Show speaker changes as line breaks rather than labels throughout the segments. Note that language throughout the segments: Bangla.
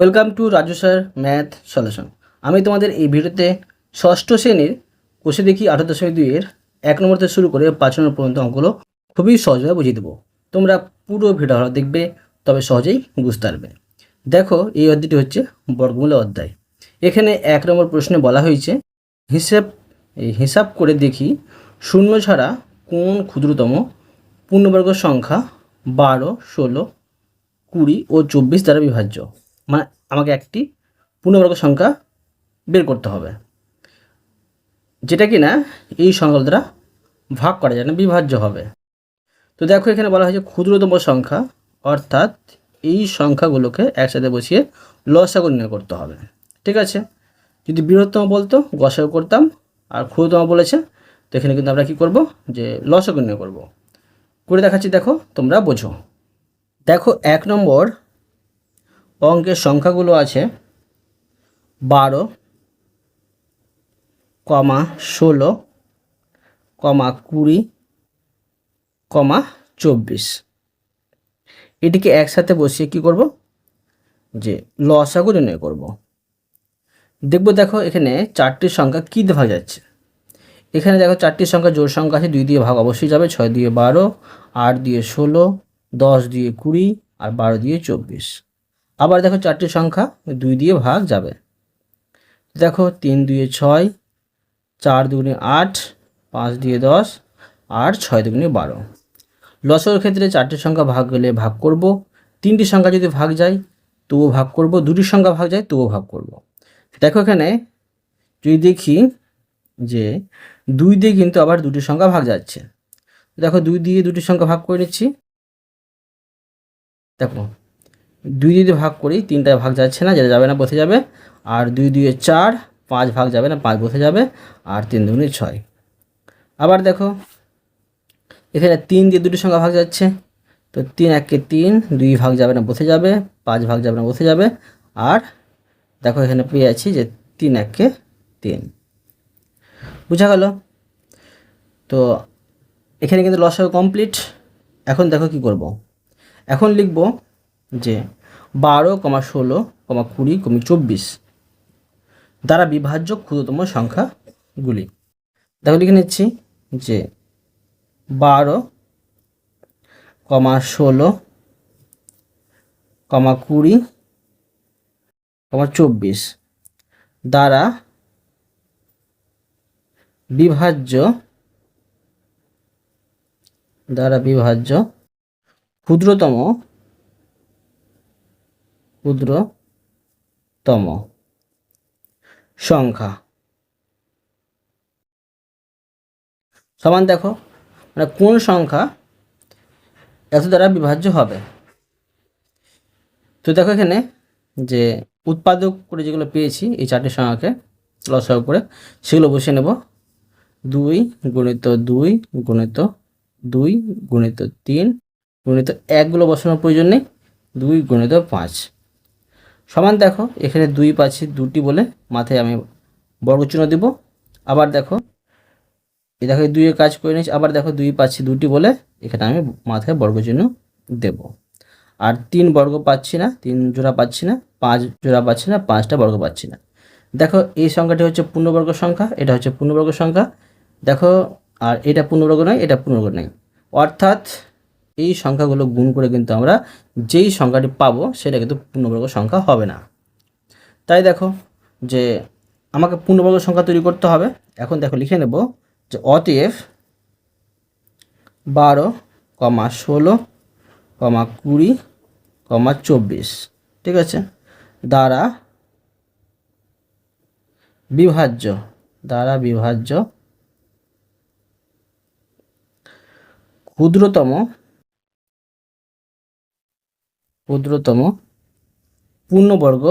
Welcome to Raju sir math solution. আমি তোমাদের এই ভিডিওতে ষষ্ঠ শ্রেণীর কোষে দেখি 18.2 এর 1 নম্বর থেকে শুরু করে 5 নম্বর পর্যন্ত অঙ্কগুলো খুবই সহজভাবে বুঝিয়ে দেবো। তোমরা পুরো ভিডিওটা দেখবে, তবে সহজেই বুঝতে পারবে। দেখো, এই অধ্যায়টি হচ্ছে বর্গমূলের অধ্যায়। এখানে 1 নম্বর প্রশ্নে বলা হয়েছে হিসাব করে দেখি শূন্য ছাড়া কোন ক্ষুদ্রতম পূর্ণবর্গ সংখ্যা 12, 16, 20 ও 24 দ্বারা বিভাজ্য। মানে আমাকে একটি পূর্ণবর্গ সংখ্যা বের করতে হবে, যেটা কিনা এই সংখ্যাগুলো দ্বারা ভাগ করা যায় না, বিভাজ্য হবে। তো দেখো, এখানে বলা হয়েছে ক্ষুদ্রতম সংখ্যা, অর্থাৎ এই সংখ্যাগুলোকে একসাথে বসিয়ে লসাগু নির্ণয় করতে হবে। ঠিক আছে, যদি বৃহত্তম বলতো গসাগু করতাম, আর ক্ষুদ্রতম বলেছে তো এখানে কিন্তু আমরা কী করব, যে লসাগু নির্ণয় করব। করে দেখাচ্ছি, দেখো তোমরা বোঝো। দেখো, 1 নম্বর অঙ্কের সংখ্যাগুলো আছে 12, 16, 20, 24। এটিকে একসাথে বসিয়ে কি করব, যে লসাগু নির্ণয় করব। দেখো এখানে 4টি সংখ্যা কী দিয়ে ভাগ যাচ্ছে। এখানে দেখো 4টি সংখ্যা জোড় সংখ্যা আছে, 2 দিয়ে ভাগ অবশ্যই যাবে, 6 দিয়ে 12, 8 দিয়ে 16, 10 দিয়ে 20 আর 12 দিয়ে 24। আবার দেখো 4টি সংখ্যা 2 দিয়ে ভাগ যাবে। দেখো 3 দুয়ে 6, 4 দুগুণে 8, 5 দিয়ে 10 আর 6 দুগুণে 12। লসাগুর ক্ষেত্রে 4টি সংখ্যা ভাগ গেলে ভাগ করব, 3টি সংখ্যা যদি ভাগ যায় তবুও ভাগ করব, 2টি সংখ্যা ভাগ যায় তবুও ভাগ করব। দেখো এখানে যদি দেখি যে 2 দিয়ে কিন্তু আবার 2টি সংখ্যা ভাগ যাচ্ছে। দেখো 2 দিয়ে 2টি সংখ্যা ভাগ করে নিচ্ছি। দেখো 2 দিয়ে ভাগ করি, 3টায় ভাগ যাচ্ছে না, যেটা যাবে না বসে যাবে। আর 2 দুয়ে 4, 5 ভাগ যাবে না, 5 বসে যাবে। আর 3 দুগুণে 6। আবার দেখো এখানে 3 দিয়ে 2টি সংখ্যা ভাগ যাচ্ছে, তো 3 একে 3, 2 ভাগ যাবে না বসে যাবে, 5 ভাগ যাবে না বসে যাবে। আর দেখো এখানে পেয়ে যাচ্ছি যে 3 একে 3। বুঝা গেল? তো এখানে কিন্তু লসাগু কমপ্লিট। এখন দেখো কি করব। এখন লিখব যে 12, 16, 20, 24 দ্বারা বিভাজ্য ক্ষুদ্রতম সংখ্যাগুলি। দেখো লিখে নিচ্ছি যে 12, 16, 20, 24 দ্বারা বিভাজ্য ক্ষুদ্রতম সংখ্যা সমান। দেখো মানে কোন সংখ্যা এত দ্বারা বিভাজ্য হবে। তো দেখো এখানে যে উৎপাদক করে যেগুলো পেয়েছি এই 4টি সংখ্যাকে লসাগু করে, সেগুলো বসিয়ে নেব। 2 গুণিত 2 গুণিত 2 গুণিত 3 গুণিত 1গুলো বসানোর প্রয়োজন নেই, 2 গুণিত 5 সমান। দেখো এখানে 2 পাচ্ছি 2টি বলে মাথায় আমি বর্গচিহ্ন দেব। আবার দেখো দেখো 2 এর কাজ করে নিচ্ছি। আবার দেখো 2 পাচ্ছি 2টি বলে এখানে আমি মাথায় বর্গচিহ্ন দেব। আর 3 বর্গ পাচ্ছি না, 3 জোড়া পাচ্ছি না, 5 জোড়া পাচ্ছি না, 5টা বর্গ পাচ্ছি না। দেখো এই সংখ্যাটি হচ্ছে পূর্ণবর্গ সংখ্যা, এটা হচ্ছে পূর্ণবর্গ সংখ্যা। দেখো আর এটা পূর্ণবর্গ নয়, এটা পূর্ণবর্গ নয়, অর্থাৎ এই সংখ্যাগুলো গুণ করে কিন্তু আমরা যেই সংখ্যাটি পাবো সেটা কিন্তু পূর্ণবর্গ সংখ্যা হবে না। তাই দেখো যে আমাকে পূর্ণবর্গ সংখ্যা তৈরি করতে হবে। এখন দেখো লিখে নেব যে অতএব 12, 16, 20, 24 ঠিক আছে দ্বারা বিভাজ্য ক্ষুদ্রতম পূর্ণবর্গ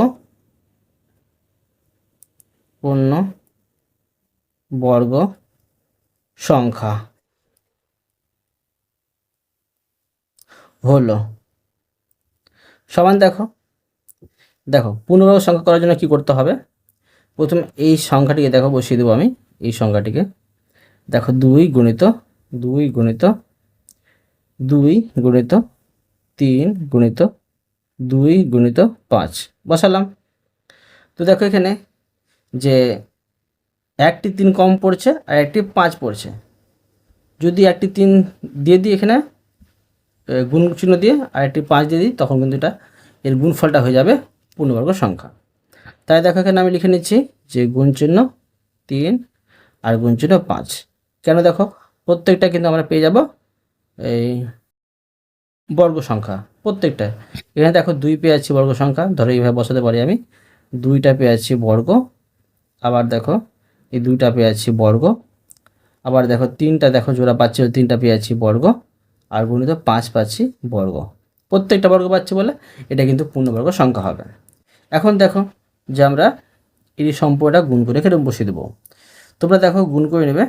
সংখ্যা হলো সমান। দেখো পূর্ণবর্গ সংখ্যা করার জন্য কি করতে হবে, প্রথমে এই সংখ্যাটিকে দেখো বসিয়ে দেবো আমি। এই সংখ্যাটিকে দেখো 2 গুণিত 2 গুণিত 2 গুণিত 3 গুণিত 2 গুণিত 5 বসালাম। তো দেখো এখানে যে একটি 3 কম পড়ছে আর একটি 5 পড়ছে। যদি একটি 3 দিয়ে দিই এখানে গুণ চিহ্ন দিয়ে আর একটি 5 দিয়ে দিই, তখন কিন্তু এটা এর গুণফলটা হয়ে যাবে পূর্ণবর্গ সংখ্যা। তাই দেখো এখানে আমি লিখে নিচ্ছি যে গুণ চিহ্ন 3 আর গুণ চিহ্ন 5। কেন দেখো প্রত্যেকটা কিন্তু আমরা পেয়ে যাব এই বর্গ সংখ্যা প্রত্যেকটা। এখানে দেখো 2 পেয়ে যাচ্ছি বর্গ সংখ্যা, ধরো এইভাবে বসাতে পারি আমি। 2টা পেয়ে যাচ্ছি বর্গ, আবার দেখো এই 2টা পেয়ে যাচ্ছি বর্গ, আবার দেখো 3টা দেখো জোড়া পাচ্ছি, 3টা পেয়ে যাচ্ছি বর্গ, আর গুণিত 5 পাচ্ছি বর্গ। প্রত্যেকটা বর্গ পাচ্ছি বলে এটা কিন্তু পূর্ণবর্গ সংখ্যা হবে। এখন দেখো যে আমরা এই সম্পর্কটা গুণ করে এখানে বসিয়ে দেবো। তোমরা দেখো গুণ করে নেবে,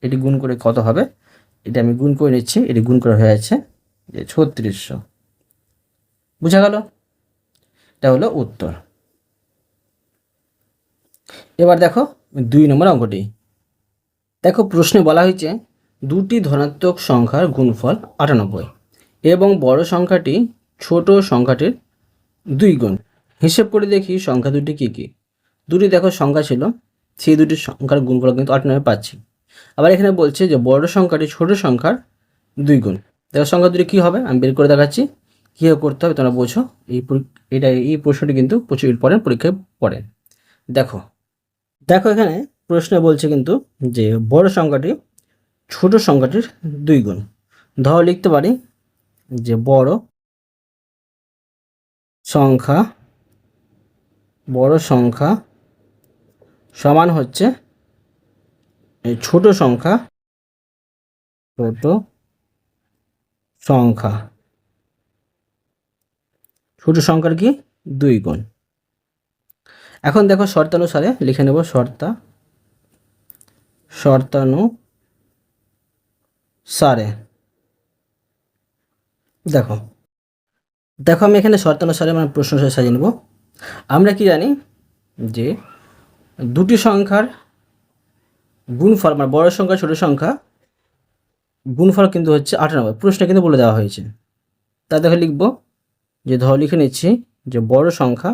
এটি গুণ করে কত হবে, এটা আমি গুণ করে নিচ্ছি। এটি গুণ করা হয়ে যাচ্ছে যে 3600। বুঝা গেল? এটা হলো উত্তর। এবার দেখো 2 নম্বর অঙ্কটি। দেখো প্রশ্নে বলা হয়েছে দুটি ধনাত্মক সংখ্যার গুণফল 98 এবং বড় সংখ্যাটি ছোট সংখ্যাটির 2 গুণ। হিসেব করে দেখি সংখ্যা দুটি কী কী। দুটি দেখো সংখ্যা ছিল, সেই দুটি সংখ্যার গুণফল কিন্তু 98 পাচ্ছি। আবার এখানে বলছে যে বড় সংখ্যাটি ছোট সংখ্যার 2 গুণ। দেখো সংখ্যা দুটি কী হবে আমি বের করে দেখাচ্ছি, কীভাবে করতে হবে তোমরা বোঝো। এই প্রশ্নটি কিন্তু প্রচুর ইম্পর্টেন্ট, পরীক্ষায় পড়ে। দেখো এখানে প্রশ্নে বলছে কিন্তু যে বড় সংখ্যাটি ছোট সংখ্যাটির 2 গুণ। ধরো লিখতে পারি যে বড় সংখ্যা সমান হচ্ছে ছোট সংখ্যা ছোট সংখ্যার কি 2 গুণ। এখন দেখো শর্তানুসারে লিখে নেব, শর্তানুসারে। দেখো আমি এখানে শর্তানুসারে মানে প্রশ্ন সাজিয়ে নেব। আমরা কি জানি যে দুটি সংখ্যার গুণফল মানে বড় সংখ্যা ছোট সংখ্যা গুণফল কিন্তু হচ্ছে 98। প্রশ্নে কিন্তু বলে দেওয়া হয়েছে। তা দেখো লিখব যে ধর লিখে নিচ্ছি যে বড় সংখ্যা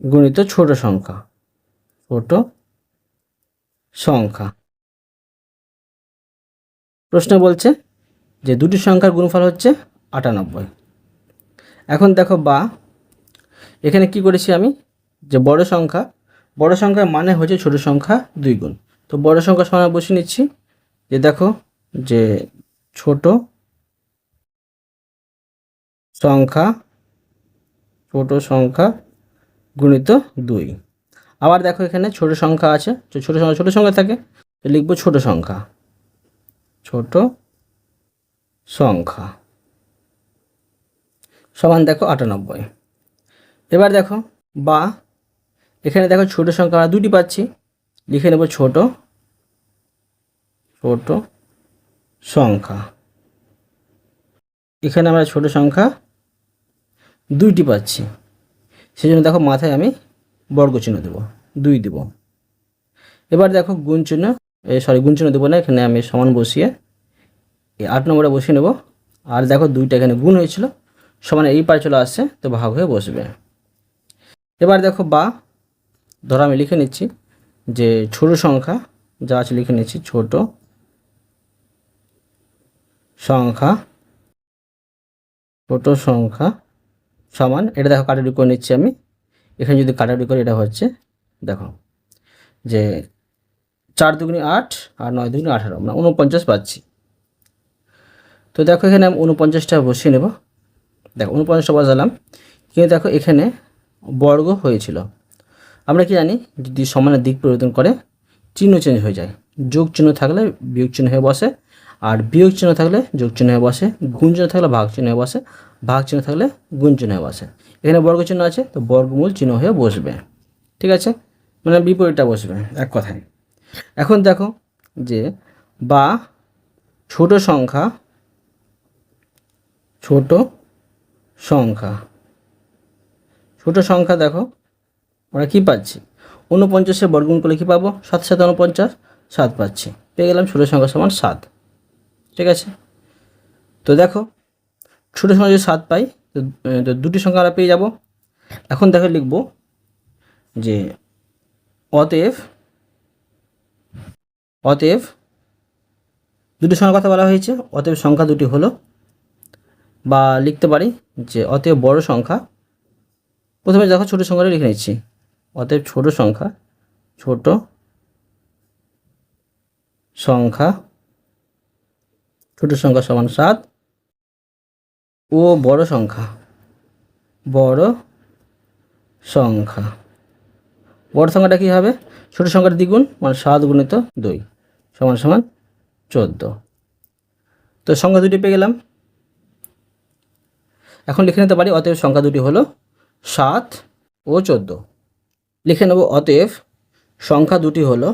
গুণিত ছোট সংখ্যা প্রশ্ন বলছে যে দুটি সংখ্যার গুণফল হচ্ছে 98। এখন দেখো বা এখানে কি করেছি আমি যে বড় সংখ্যা মানে হচ্ছে ছোট সংখ্যা 2 গুণ। তো বড় সংখ্যা সমান বসিয়ে নিচ্ছি যে দেখো যে ছোট সংখ্যা গুণিত 2। আবার দেখো এখানে ছোট সংখ্যা আছে, ছোট সংখ্যা থাকে, তো লিখবো ছোট সংখ্যা সমান দেখো 98। এবার দেখো বা এখানে দেখো ছোট সংখ্যা আমরা 2টি পাচ্ছি, লিখে নেব ছোট সংখ্যা। এখানে আমরা ছোট সংখ্যা 2টি পাচ্ছি, সেই জন্য দেখো মাথায় আমি বর্গ চিহ্ন দেবো, 2 দেব। এবার দেখো গুণ চিহ্ন দেবো না, এখানে আমি সমান বসিয়ে এই 8 নম্বরে বসিয়ে নেব। আর দেখো 2টা এখানে গুণ হয়েছিল, সমান এই পারে চলে আসছে, তো ভাগ হয়ে বসবে। এবার দেখো বা ধরো আমি লিখে নিচ্ছি যে ছোট সংখ্যা যা আছে লিখে নিচ্ছি ছোট সংখ্যা সমান, এটা দেখো কাটাকুটি করে নিচ্ছি আমি। এখানে যদি কাটাকুটি করি এটা হচ্ছে দেখো যে 4 দুগুণে 8 আর 9 দুগুণে 18, আমরা 49 পাচ্ছি। তো দেখো এখানে আমি 49টা বসিয়ে নেব। দেখো 49টা বসালাম, কিন্তু দেখো এখানে বর্গ হয়েছিল। আমরা কি জানি যদি সমানের দিক পরিবর্তন করে চিহ্ন চেঞ্জ হয়ে যায়, যোগ চিহ্ন থাকলে বিয়োগ চিহ্ন হয়ে বসে, আর বিয়োগ চিহ্ন থাকলে যোগ চিহ্ন হয়ে বসে, গুণ চিহ্ন থাকলে ভাগ চিহ্ন হয়ে বসে, ভাগ চিহ্ন থাকলে গুণ চিহ্ন হয়ে বসে। এখানে বর্গ চিহ্ন আছে তো বর্গমূল চিহ্ন হয়ে বসবে, ঠিক আছে, মানে বিপরীতটা বসবে এক কথায়। এখন দেখো যে বা ছোট সংখ্যা দেখো আমরা কী পাচ্ছি 49-এর বর্গমূল করলে কী পাবো 7 7 49, 7 পাচ্ছি, পেয়ে গেলাম ছোট সংখ্যা সমান 7। ঠিক আছে। তো দেখো ছোট সংখ্যা যদি 7 পাই তো দুটি সংখ্যা আমরা পেয়ে যাব। এখন দেখো লিখব যে অতএব অতএব দুটি সংখ্যার কথা বলা হয়েছে, অতএব সংখ্যা দুটি হলো, বা লিখতে পারি যে অতএব বড় সংখ্যা, প্রথমে দেখো ছোট সংখ্যাটা লিখে নিচ্ছি, অতএব ছোট সংখ্যা সমান 7 ও বড় সংখ্যা বড় সংখ্যাটা কী হবে, ছোট সংখ্যার দ্বিগুণ মানে 7 গুণিত 2 সমান 14। তো সংখ্যা দুটি পেয়ে গেলাম। এখন লিখে নিতে পারি অতএব সংখ্যা দুটি হলো 7 ও 14। লিখে নেব অতএব সংখ্যা দুটি হলো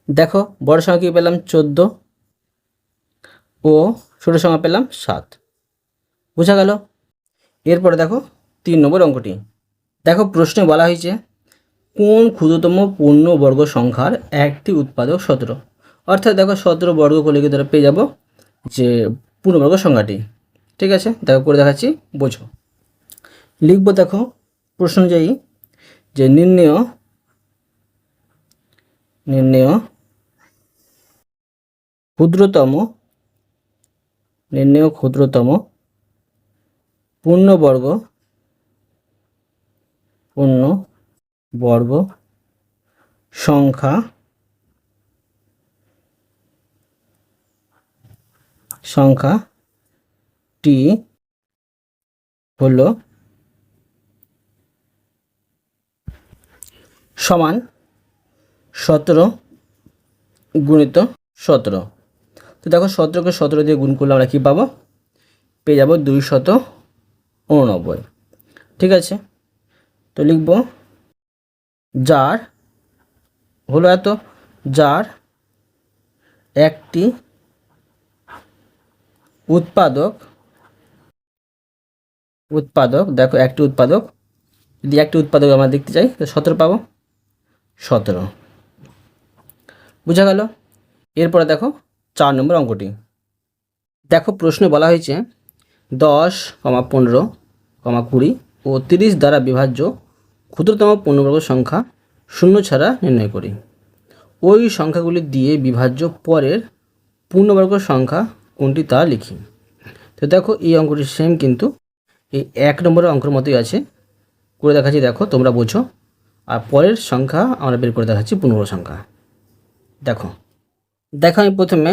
দেখো বড় সংখ্যা কী পেলাম 14 ও ছোট সংখ্যা পেলাম 7, বোঝা গেল। এরপরে দেখো 3 নম্বর অঙ্কটি। দেখো প্রশ্নে বলা হয়েছে কোন ক্ষুদ্রতম পূর্ণবর্গ সংখ্যার একটি উৎপাদক 17। অর্থাৎ দেখো 17 বর্গ করলে কি ধরে পেয়ে যাব যে পূর্ণবর্গ সংখ্যাটি। ঠিক আছে, দেখো করে দেখাচ্ছি, বোঝো। লিখব দেখো প্রশ্ন অনুযায়ী যে নির্ণেয় ক্ষুদ্রতম পূর্ণবর্গ সংখ্যাটি হলো সমান 17 গুণিত 17। তো দেখো 17কে 17 দিয়ে গুণ করলে আমরা কী পাবো, পেয়ে যাব 289। ঠিক আছে, তো লিখব যার হলো যার একটি উৎপাদক দেখো একটি উৎপাদক, যদি একটি উৎপাদক আমরা দেখতে চাই তো 17 পাবো, 17, বোঝা গেল। এরপরে দেখো 4 নম্বর অঙ্কটি। দেখো প্রশ্নে বলা হয়েছে 10, 15, 20 ও 30 দ্বারা বিভাজ্য ক্ষুদ্রতম পূর্ণবর্গ সংখ্যা 0 ছাড়া নির্ণয় করি। ওই সংখ্যাগুলি দিয়ে বিভাজ্য পরের পূর্ণবর্গ সংখ্যা কোনটি তা লিখি। তো দেখো এই অঙ্কটি সেম কিন্তু এই 1 নম্বরের অঙ্কের মতোই আছে, করে দেখাচ্ছি, দেখো তোমরা বোঝো। আর পরের সংখ্যা আমরা বের করে দেখাচ্ছি পূর্ণবর্গ সংখ্যা। দেখো আমি প্রথমে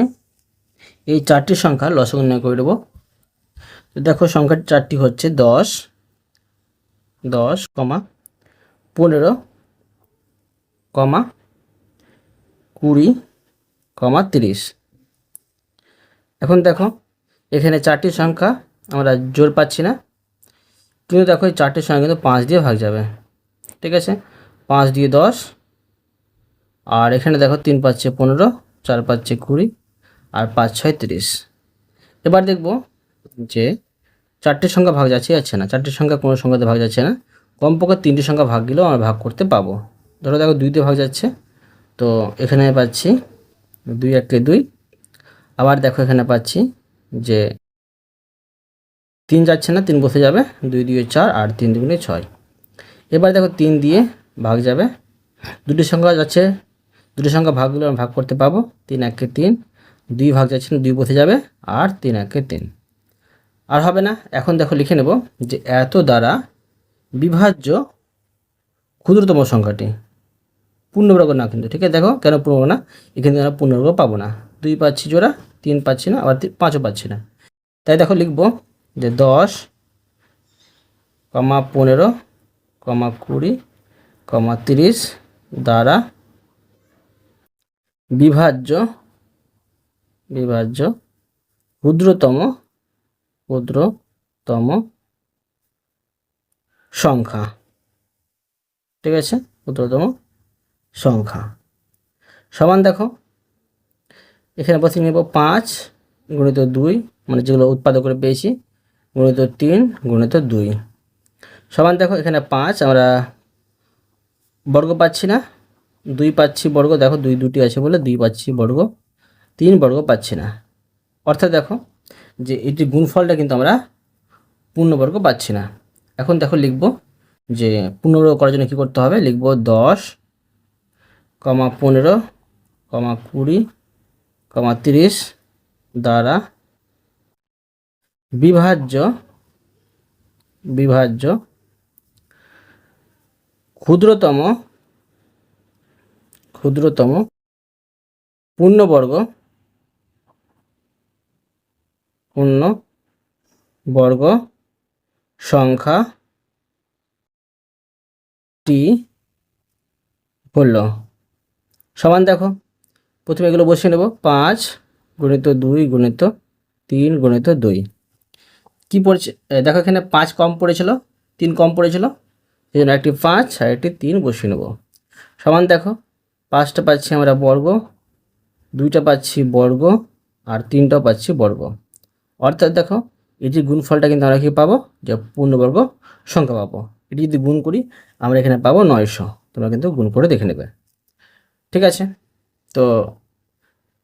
এই 4টি সংখ্যা লসাগু নির্ণয় করে দেবো। তো দেখো সংখ্যা 4টি হচ্ছে 10, 15, 20, 30। এখন দেখো এখানে 4টি সংখ্যা আমরা জোর পাচ্ছি না, কিন্তু দেখো এই 4টির সংখ্যা কিন্তু 5 দিয়ে ভাগ যাবে। ঠিক আছে, 5 দিয়ে 10, আর এখানে দেখো 3 পাচ্ছে 15, 4 পাচ্ছে 20, আর 5, 6, 30। এবার দেখব যে 4টির সংখ্যা ভাগ যাচ্ছে না, 4টির সংখ্যা কোনো সংখ্যাতে ভাগ যাচ্ছে না, কমপক্ষে 3টি সংখ্যা ভাগ গেলেও আমরা ভাগ করতে পাবো। ধরো দেখো 2তে ভাগ যাচ্ছে, তো এখানে পাচ্ছি 2 1 2। আবার দেখো এখানে পাচ্ছি যে 3 যাচ্ছে না, 3 বসে যাবে, 2 2 4, আর 3 2 6। এবার দেখো 3 দিয়ে ভাগ যাবে, দুটি সংখ্যা যাচ্ছে, দুটি সংখ্যা ভাগগুলো আমরা ভাগ করতে পাবো। 3 1 3, 2 ভাগ যাচ্ছে না, 2 বসে যাবে, আর 3 1 3। আর হবে না। এখন দেখো লিখে নেব যে এত দ্বারা বিভাজ্য ক্ষুদ্রতম সংখ্যাটি পূর্ণবর্গ না, কিন্তু ঠিক আছে, দেখো কেন পূর্ণবর্গ না, এখানে আমরা পূর্ণবর্গ পাবো না। 2 পাচ্ছি জোড়া, 3 পাচ্ছি না, আবার 5ও পাচ্ছি না। তাই দেখো লিখব যে 10, 15, 20, 30 দ্বারা বিভাজ্য ক্ষুদ্রতম সংখ্যা। ঠিক আছে, ক্ষুদ্রতম সংখ্যা সমান দেখো এখানে বসে নেব 5 গুণিত 2, মানে যেগুলো উৎপাদক করে পেয়েছি, গুণিত 3 গুণিত 2 সমান দেখো এখানে 5 আমরা বর্গ পাচ্ছি না, 2 পাচ্ছি বর্গ, দেখো 2 দুটি আছে বলে 2 পাচ্ছি বর্গ, 3 বর্গ পাচ্ছি না। অর্থাৎ দেখো যে এটি গুণফলটা কিন্তু আমরা পূর্ণবর্গ পাচ্ছি না। এখন দেখো লিখব যে পূর্ণবর্গ করার জন্য কী করতে হবে, লিখব 10, 15, 20, 30 দ্বারা বিভাজ্য ক্ষুদ্রতম পূর্ণবর্গ সংখ্যাটি হল, সমান দেখো প্রথমে এগুলো বসিয়ে নেব, 5 গুণিত 2 গুণিত 3 গুণিত 2। কী পড়ছে দেখো এখানে 5 কম পড়েছিল, 3 কম পড়েছিল, এই জন্য একটি 5 আর একটি 3 বসিয়ে নেব। সমান দেখো 5টা পাচ্ছি আমরা বর্গ, 2টা পাচ্ছি বর্গ, আর 3টাও পাচ্ছি বর্গ। অর্থাৎ দেখো এটির গুণফলটা কিন্তু আমরা কী পাবো, যে পূর্ণবর্গ সংখ্যা পাবো। এটি যদি গুণ করি আমরা এখানে পাবো 900। তোমরা কিন্তু গুণ করে দেখে নেবে, ঠিক আছে। তো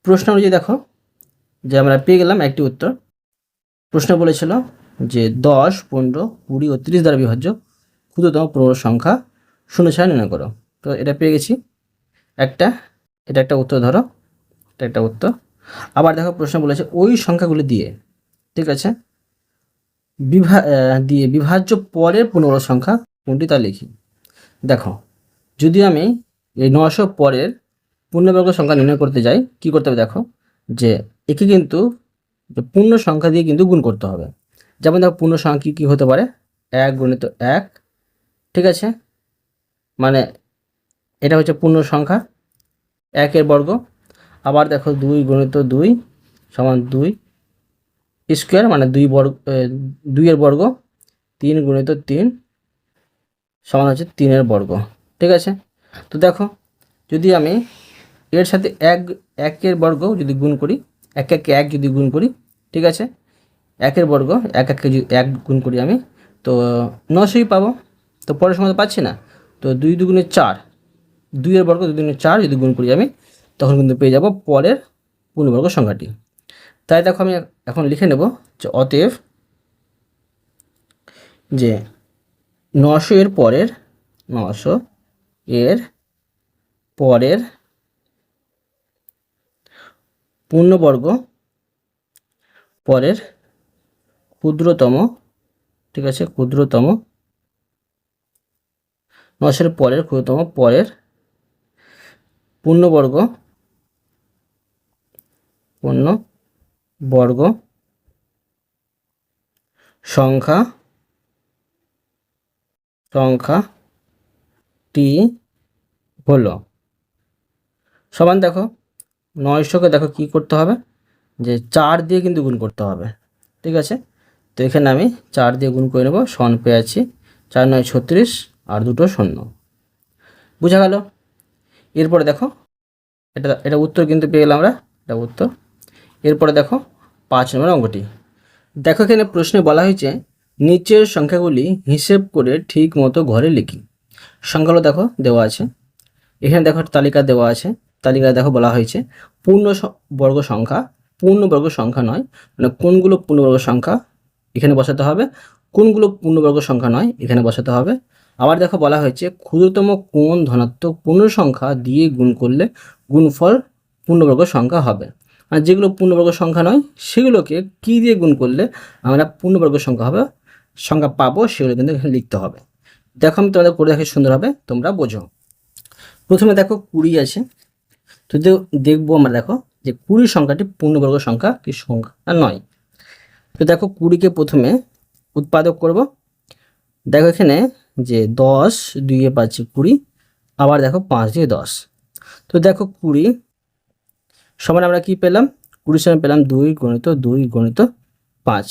প্রশ্ন অনুযায়ী দেখো যে আমরা পেয়ে গেলাম একটি উত্তর। প্রশ্ন বলেছিল যে 10, 15, 20 ও 30 দ্বারা বিভাজ্য ক্ষুদ্রতম পূর্ণবর্গ সংখ্যা 0 নির্ণয় করো। তো এটা পেয়ে গেছি একটা, এটা একটা উত্তর ধরো, এটা একটা উত্তর। আবার দেখো প্রশ্ন বলেছে ওই সংখ্যাগুলি দিয়ে, ঠিক আছে, বিভাজ্য পরের পূর্ণবর্গ সংখ্যা কোনটি তা লিখি। দেখো যদি আমি এই 900 পরের পূর্ণবর্গ সংখ্যা নির্ণয় করতে যাই, কি করতে হবে দেখো, যে একে কিন্তু পূর্ণ সংখ্যা দিয়ে কিন্তু গুণ করতে হবে। যেমন দেখো পূর্ণ সংখ্যা কী হতে পারে, 1 গুণিত 1, ঠিক আছে, মানে এটা হচ্ছে পূর্ণ সংখ্যা 1 বর্গ। আবার দেখো 2 গুণিত 2 সমান 2 স্কোয়ার, মানে 2 বর্গ, 3 গুণিত 3 সমান হচ্ছে 3 বর্গ, ঠিক আছে। তো দেখো যদি আমি এর সাথে 1 বর্গ যদি গুণ করি, 1 1 যদি গুণ করি, ঠিক আছে, 1 বর্গ 1 যদি 1 গুণ করি আমি, তো 900 পাবো। তো পরের সময় তো পাচ্ছি না, তো 2 দুগুণে 4, 2 বর্গ 2 দুগুণে 4 যদি গুণ করি আমি, তখন কিন্তু পেয়ে যাব পরের পূর্ণবর্গ সংখ্যাটি। তাই দেখো আমি এখন লিখে নেব যে অতএব যে 900 এর পরের পূর্ণবর্গ ক্ষুদ্রতম, ঠিক আছে, 900 পরের পূর্ণবর্গ সংখ্যাটি হলো, সমান দেখো 900কে দেখো কী করতে হবে, যে 4 দিয়ে কিন্তু গুণ করতে হবে, ঠিক আছে। তো এখানে আমি 4 দিয়ে গুণ করে নেব, সমান পেয়ে আছি 4 9 36 আর 2 শূন্য, বুঝা গেল। এরপরে দেখো এটা উত্তর কিন্তু পেয়ে গেলাম আমরা, এটা উত্তর। এরপরে দেখো 5 নম্বর অঙ্কটি। দেখো এখানে প্রশ্নে বলা হয়েছে নিচের সংখ্যাগুলি হিসেব করে ঠিক মতো ঘরে লিখি। সংখ্যাগুলো দেখো দেওয়া আছে, এখানে দেখো তালিকা দেওয়া আছে, তালিকায় দেখো বলা হয়েছে পূর্ণবর্গ সংখ্যা নয়, মানে কোনগুলো পূর্ণবর্গ সংখ্যা এখানে বসাতে হবে, কোনগুলো পূর্ণবর্গ সংখ্যা নয় এখানে বসাতে হবে। আবার দেখো বলা হয়েছে ক্ষুদ্রতম কোন ধনাত্মক পূর্ণ সংখ্যা দিয়ে গুণ করলে গুণফল পূর্ণবর্গ সংখ্যা হবে, আর যেগুলো পূর্ণবর্গ সংখ্যা নয় সেগুলোকে কী দিয়ে গুণ করলে আমরা পূর্ণবর্গ সংখ্যা পাবো সেগুলো কিন্তু এখানে লিখতে হবে। দেখো আমি তোমাদের করে দেখি সুন্দর হবে, তোমরা বোঝো। প্রথমে দেখো 20 আছে, তো দেখবো আমরা দেখো যে 20 সংখ্যাটি পূর্ণবর্গ সংখ্যা কি সংখ্যা নয়। তো দেখো 20কে প্রথমে উৎপাদক করব। দেখো এখানে যে 10 2 পাচ্ছি 20, আবার দেখো 5 দিয়ে 10। তো দেখো 20 সমান আমরা কি পেলাম, 20 সমান পেলাম 2 গুণিত 2 গুণিত 5।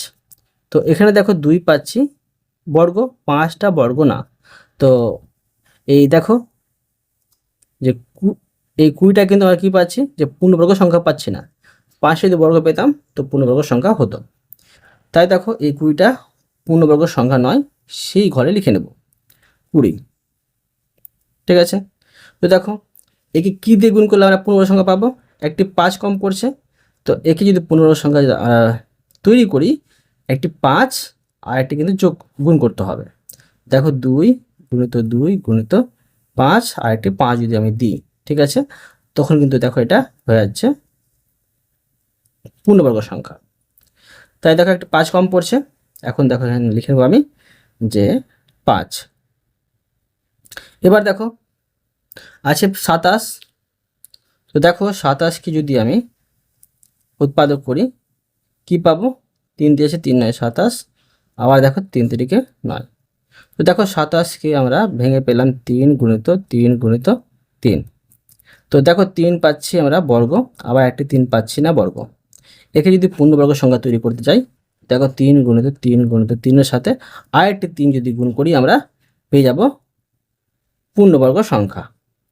তো এখানে দেখো 2 পাচ্ছি বর্গ, 5টা বর্গ না। তো এই দেখো যে এই 20টা কিন্তু আমরা কী পাচ্ছি, যে পূর্ণবর্গ সংখ্যা পাচ্ছি না। 5 যদি বর্গ পেতাম তো পূর্ণবর্গ সংখ্যা হতো। তাই দেখো এই 20টা পূর্ণবর্গ সংখ্যা নয়, সেই ঘরে লিখে নেব 20। ঠিক আছে। তো দেখো একে কী দিয়ে গুণ করলে আমরা পূর্ণবর্গ সংখ্যা পাবো, একটি 5 কম পড়ছে, তো একে যদি পূর্ণবর্গ সংখ্যা তৈরি করি, একটি 5 আর একটি কিন্তু গুণ করতে হবে। দেখো 2 গুণিত 2 গুণিত 5 আর একটি 5 যদি আমি দিই, ঠিক আছে, তখন কিন্তু দেখো এটা হয়ে যাচ্ছে পূর্ণবর্গ সংখ্যা। তাই দেখো একটা 5 কম পড়ছে, এখন দেখো এখানে লিখে নেবো আমি যে 5। এবার দেখো আছে 27। তো দেখো 27কে যদি আমি উৎপাদক করি কি পাবো, 3 দিয়েছে, 3 9 27, আবার দেখো 3 তিরিকে 9। তো দেখো 27কে আমরা ভেঙে পেলাম 3 গুণিত 3 গুণিত 3। তো দেখো 3 পাচ্ছি আমরা বর্গ, আবার একটি 3 পাচ্ছি না বর্গ। একে যদি পূর্ণবর্গ সংখ্যা তৈরি করতে চাই, দেখো 3 গুণিত 3 গুণিত 3-এর সাথে আর একটি 3 যদি গুণ করি, আমরা পেয়ে যাব পূর্ণবর্গ সংখ্যা।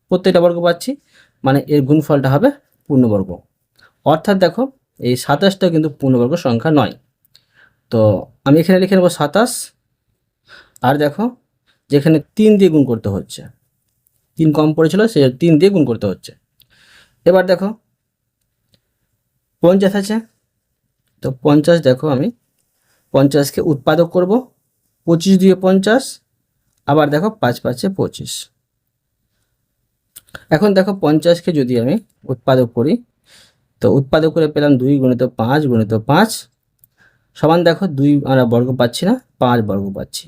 প্রত্যেকটা বর্গ পাচ্ছি, মানে এর গুণফলটা হবে পূর্ণবর্গ। অর্থাৎ দেখো এই 27টা কিন্তু পূর্ণবর্গ সংখ্যা নয়। তো আমি এখানে লিখে নেব 27। আর দেখো যেখানে 3 দিয়ে গুণ করতে হচ্ছে, 3 কম পড়েছিল, সে 3 দিয়ে গুণ করতে হচ্ছে। এবার দেখো 50 আছে, তো 50 দেখো আমি 50কে উৎপাদক করব, 25 দিয়ে 50, আবার দেখো 5 5-এ 25। এখন দেখো 50কে যদি আমি উৎপাদক করি, তো উৎপাদক করে পেলাম 2 গুণিত 5 গুণিত 5 সমান দেখো 2 আমরা বর্গ পাচ্ছি না, 5 বর্গ পাচ্ছি।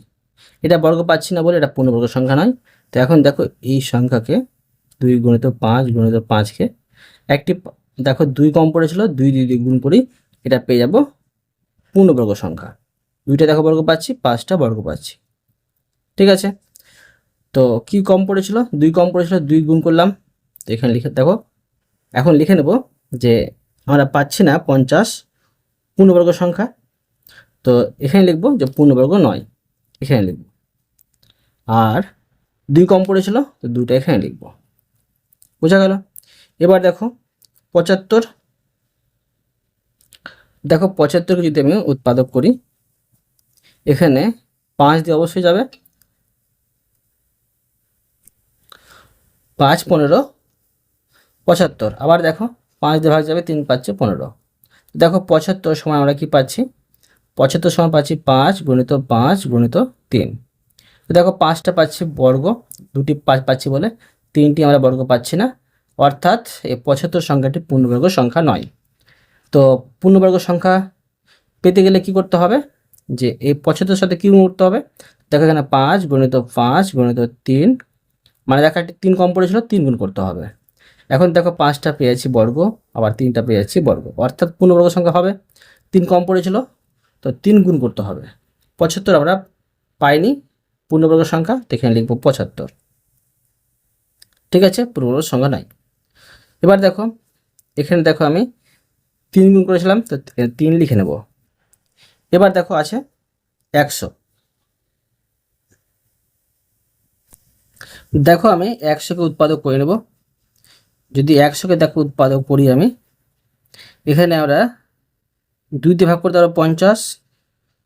এটা বর্গ পাচ্ছি না বলে এটা পূর্ণবর্গ সংখ্যা নয়। তো এখন দেখো এই সংখ্যাকে 2 গুণিত 5 গুণিত 5কে একটি দেখো 2 কম পড়েছিল, 2 দিয়ে গুণ করি, এটা পেয়ে যাব পূর্ণবর্গ সংখ্যা। 2টা দেখো বর্গ পাচ্ছি, 5টা বর্গ পাচ্ছি। ঠিক আছে, তো কি কম পড়েছিল, 2 কম পড়েছিল, 2 গুণ করলাম, তো এখানে লিখে দেখো এখন লিখে নেব যে আমরা পাচ্ছি না 50 পূর্ণবর্গ সংখ্যা। তো এখানে লিখব যে পূর্ণবর্গ নয়, এখানে লিখব। আর 2 কম পড়েছিল, তো 2টা এখানে লিখব। বোঝা গেল? এবার দেখো 75। দেখো 75কে যদি আমি উৎপাদক করি, এখানে 5 দিয়ে অবশ্যই যাবে, 5 15 75। আবার দেখো 5 দিয়ে ভাগ যাবে, 3 পাচ্ছে 15। দেখো 75 সময় আমরা কি পাচ্ছি, 75 সময় পাচ্ছি 5 গুণিত 5 গুণিত 3। তো দেখো 5টা পাচ্ছি বর্গ, 2টি 5 পাচ্ছি বলে 3টি আমরা বর্গ পাচ্ছি না, অর্থাৎ এই 75 সংখ্যাটি পূর্ণবর্গ সংখ্যা নয়। তো পূর্ণবর্গ সংখ্যা পেতে গেলে কি করতে হবে, যে এই 75 সাথে কি গুণ করতে হবে, দেখো এখানে 5 গুণিত 5 গুণিত 3, মানে দেখো একটি 3 কম পড়েছিল, 3 গুণ করতে হবে। এখন দেখো 5টা পেয়েছি বর্গ, আবার 3টা পেয়েছি বর্গ, অর্থাৎ পূর্ণবর্গ সংখ্যা হবে। 3 কম পড়েছিল, তো 3 গুণ করতে হবে। 75 আমরা পাইনি পূর্ণবর্গ সংখ্যা, তো এখানে লিখব 75। ঠিক আছে, পূর্ণবর্গ সংখ্যা নাই। এবার দেখো এখানে দেখো আমি 3 গুণ করেছিলাম, তো 3 লিখে নেব। এবার দেখো আছে 100। দেখো আমি 100কে উৎপাদক করে নেব। যদি 100কে দেখো উৎপাদক করি আমি, এখানে আমরা 2 দিয়ে ভাগ করতে পারবো 50,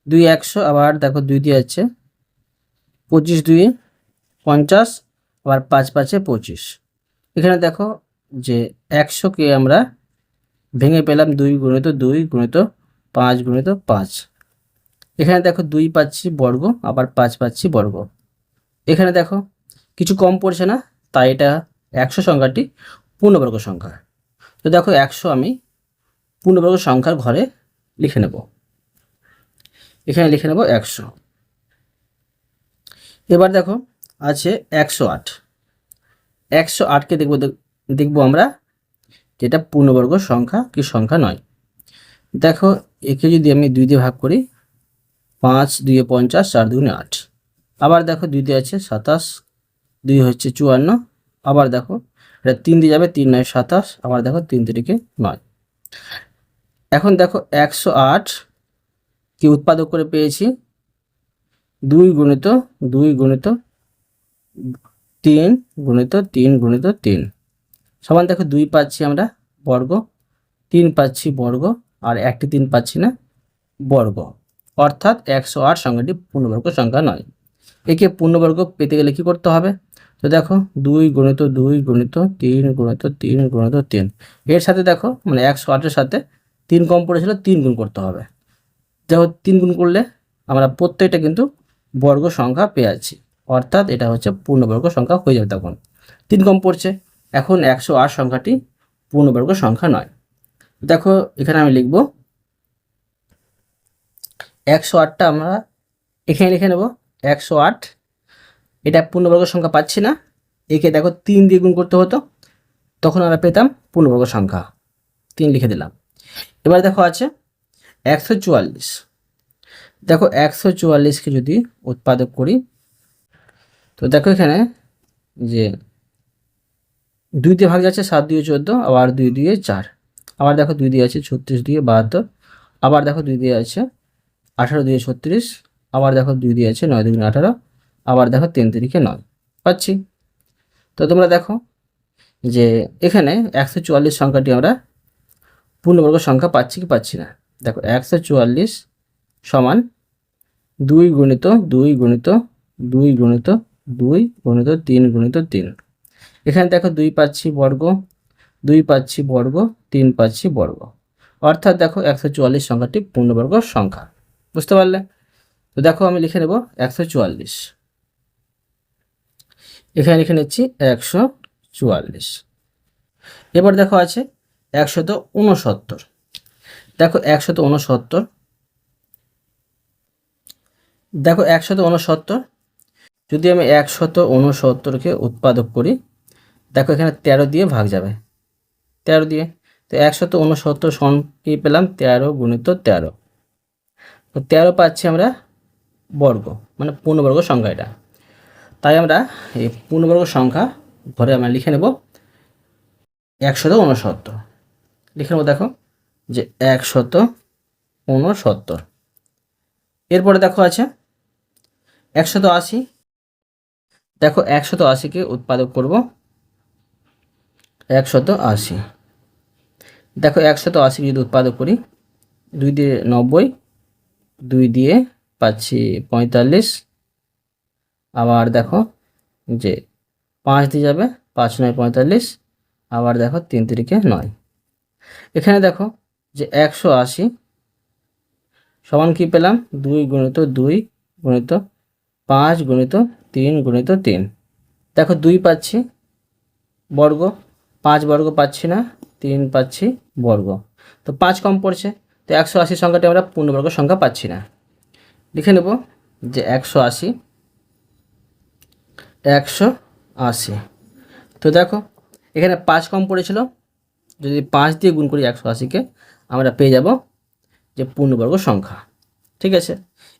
2 100, আবার দেখো 2 দিয়ে যাচ্ছে 25 2 50, আবার 5 5-এ 25। এখানে দেখো যে 100কে আমরা ভেঙে পেলাম 2 গুণিত 2 গুণিত 5 গুণিত 5। এখানে দেখো 2 পাচ্ছি বর্গ, আবার 5 পাচ্ছি বর্গ। এখানে দেখো কিছু কম পড়ছে না, তাই এটা 100 সংখ্যাটি পূর্ণবর্গ সংখ্যা। তো দেখো 100 আমি পূর্ণবর্গ সংখ্যার ঘরে লিখে নেব, এখানে লিখে নেব 100। এবার দেখো আছে 108। 108কে দেখবো আমরা যেটা পূর্ণবর্গ সংখ্যা কি সংখ্যা নয়। দেখো একে যদি আমি 2 দিয়ে ভাগ করি, 5 2 50, 4 2 8। আবার দেখো 2 দিয়ে আছে 27, 2 হচ্ছে 54, আবার দেখো এটা 3 দিয়ে যাবে, 3 9 27, আবার দেখো 3 3-কে 9। এখন দেখো 108 কি উৎপাদক করে পেয়েছি, 2 গুণিত 2 গুণিত 3 গুণিত 3 গুণিত 3 সমান দেখো 2 পাচ্ছি আমরা বর্গ, 3 পাচ্ছি বর্গ, আর একটি 3 পাচ্ছি না বর্গ, অর্থাৎ 108 সংখ্যাটি পূর্ণবর্গ সংখ্যা নয়। একে পূর্ণবর্গ পেতে গেলে কি করতে হবে, তো দেখো 2 গুণিত 2 গুণিত 3 গুণিত 3 গুণিত 3, এর সাথে দেখো মানে 108-এর সাথে 3 কম পড়েছিল, 3 গুণ করতে হবে। দেখো 3 গুণ করলে আমরা প্রত্যেকটা কিন্তু বর্গ সংখ্যা পেয়ে যাচ্ছি, অর্থাৎ এটা হচ্ছে পূর্ণবর্গ সংখ্যা হয়ে যাবে। তখন 3 কম পড়ছে, এখন 108 সংখ্যাটি পূর্ণবর্গ সংখ্যা নয়। দেখো এখানে আমি লিখব 108টা আমরা এখানে লিখে নেব 108, এটা পূর্ণবর্গ সংখ্যা পাচ্ছি না, একে দেখো 3 দিয়ে গুণ করতে হতো, তখন আমরা পেতাম পূর্ণবর্গ সংখ্যা, 3 লিখে দিলাম। এবার দেখো আছে 144, দেখো 144কে যদি উৎপাদক করি, তো দেখো এখানে যে 2 দিয়ে ভাগ যাচ্ছে, 7 দিয়ে 14, আবার 2 দিয়ে 4, আবার দেখো 2 দিয়ে আছে 36 দিয়ে 72, আবার দেখো 2 দিয়ে আছে 18 দিয়ে 36, আবার দেখো 2 দিয়ে আছে 9 দুগুণে 18, আবার দেখো 3 তিরিকে 9 পাচ্ছি। তো তোমরা দেখো যে এখানে 144 সংখ্যাটি আমরা পূর্ণবর্গ সংখ্যা পাচ্ছি কি পাচ্ছি না। দেখো 144 সমান 2 গুণিত 2 গুণিত 2 গুণিত 2 গুণিত 3 গুণিত 3, এখানে দেখো 2 পাচ্ছি বর্গ, 2 পাচ্ছি বর্গ, 3 পাচ্ছি বর্গ, অর্থাৎ দেখো 144 সংখ্যাটি পূর্ণবর্গ সংখ্যা। বুঝতে পারলে? তো দেখো আমি লিখে নেব 144, এখানে লিখে নিচ্ছি 144। এবার দেখো আছে 169, দেখো 169, দেখো 169 যদি আমি 169কে উৎপাদক করি, দেখো এখানে 13 দিয়ে ভাগ যাবে, 13 দিয়ে, তো 169 সমান কি পেলাম 13 গুণিত 13, তো 13 পাচ্ছি আমরা বর্গ, মানে পূর্ণবর্গ সংখ্যা এটা। তাই আমরা এই পূর্ণবর্গ সংখ্যা ঘরে আমরা লিখে নেব 169, লিখে নেব দেখো যে 169। এরপরে দেখো আছে 180, দেখো 180কে উৎপাদক করব, 180, দেখো 180 যদি উৎপাদক করি, 2 দিয়ে 90, 2 দিয়ে পাচ্ছি 45, আবার দেখো যে 5 দিয়ে যাবে, 5 9 45, আবার দেখো 3 তিরিকে 9, এখানে দেখো যে 180 সমান কি পেলাম 2 গুণিত 2 গুণিত 5 গুণিত 3 গুণিত 3, দেখো 2 পাচ্ছি বর্গ, 5 বর্গ পাচ্ছি না, 3 পাচ্ছি বর্গ, তো 5 কম পড়ছে, তো 180 সংখ্যাটি আমরা পূর্ণবর্গ সংখ্যা পাচ্ছি না। লিখে নেব যে 180, 180। তো দেখো এখানে 5 কম পড়েছিল, যদি 5 দিয়ে গুণ করি 180কে, আমরা পেয়ে যাব যে পূর্ণবর্গ সংখ্যা। ঠিক আছে,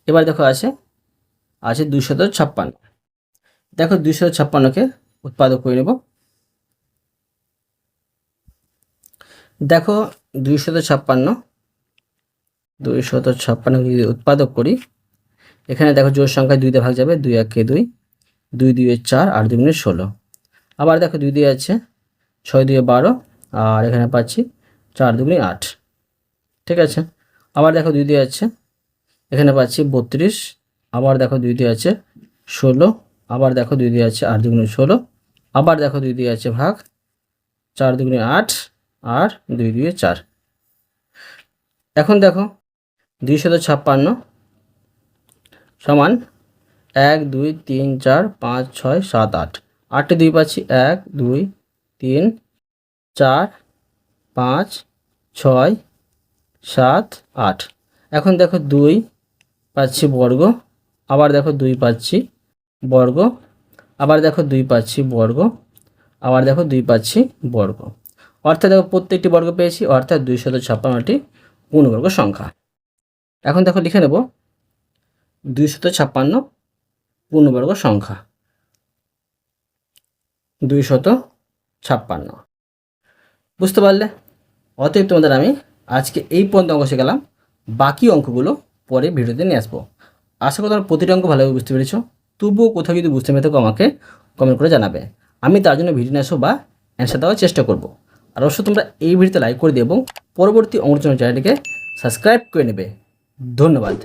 এবার দেখো আছে 256, দেখো 256কে উৎপাদক করে নেব, দেখো 256 যদি উৎপাদক করি, এখানে দেখো জোড় সংখ্যায় 2 দিয়ে ভাগ যাবে, 2 1 2, 2 2 4, 8 2 16, আবার দেখো 2 দিয়ে আছে 6 2 12, আর এখানে পাচ্ছি 4 2 8। ঠিক আছে, আবার দেখো 2 দিয়ে আছে, এখানে পাচ্ছি 32, আবার দেখো 2 দিয়ে আছে 16, আবার দেখো 2 দিয়ে আছে 8 2 16, আবার দেখো 2 দিয়ে আছে ভাগ, 4 2 8, আর 2 2 4। এখন দেখো 256 সমান 1 2 3 4 5 6 7 8, 8 2 পাচ্ছি 1 2 3 4 5 6 7 8, এখন দেখো 2 পাচ্ছি বর্গ, আবার দেখো 2 পাচ্ছি বর্গ, আবার দেখো 2 পাচ্ছি বর্গ, আবার দেখো 2 পাচ্ছি বর্গ, অর্থাৎ দেখো প্রত্যেকটি বর্গ পেয়েছি, অর্থাৎ 256টি পূর্ণবর্গ সংখ্যা। এখন দেখো লিখে নেব 256 পূর্ণবর্গ সংখ্যা, 256। বুঝতে পারলে? অতএব তোমাদের আমি আজকে এই পর্যন্ত অঙ্ক শিখালাম, বাকি অঙ্কগুলো পরে ভিডিওতে নিয়ে আসবো। আশা করি তোমরা প্রতিটা অঙ্ক ভালোভাবে বুঝতে পেরেছো, তবুও কোথাও যদি বুঝতে পেরে থাকো আমাকে কমেন্ট করে জানাবে, আমি তার জন্য ভিডিও নিয়ে আসবো বা অ্যান্সার দেওয়ার চেষ্টা করব। আর অবশ্যই তোমরা এই ভিডিওতে লাইক করে দিও এবং পরবর্তী অঙ্কের জন্য চ্যানেলটিকে সাবস্ক্রাইব করে নেবে। ধন্যবাদ।